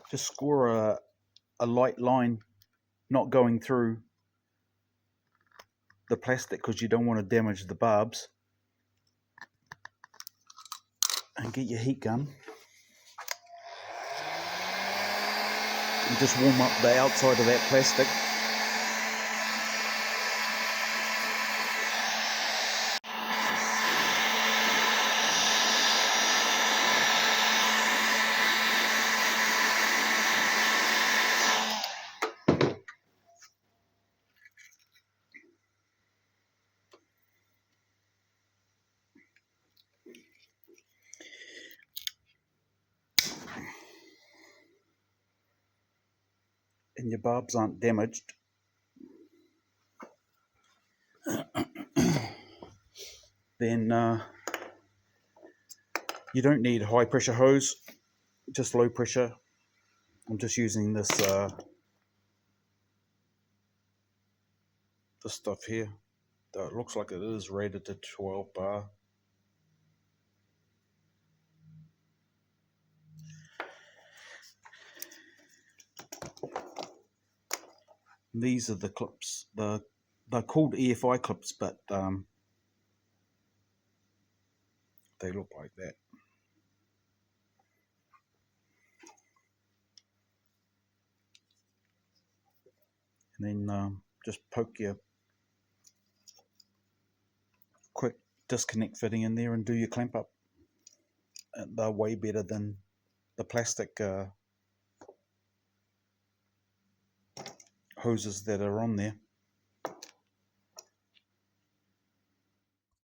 just score a light line, not going through the plastic because you don't want to damage the barbs. And get your heat gun and just warm up the outside of that plastic. And your barbs aren't damaged, then you don't need a high pressure hose, just low pressure. I'm just using this stuff here. It looks like it is rated to 12 bar. These are the clips. They're called EFI clips, but they look like that. And then just poke your quick disconnect fitting in there and do your clamp up. They're way better than the plastic hoses that are on there.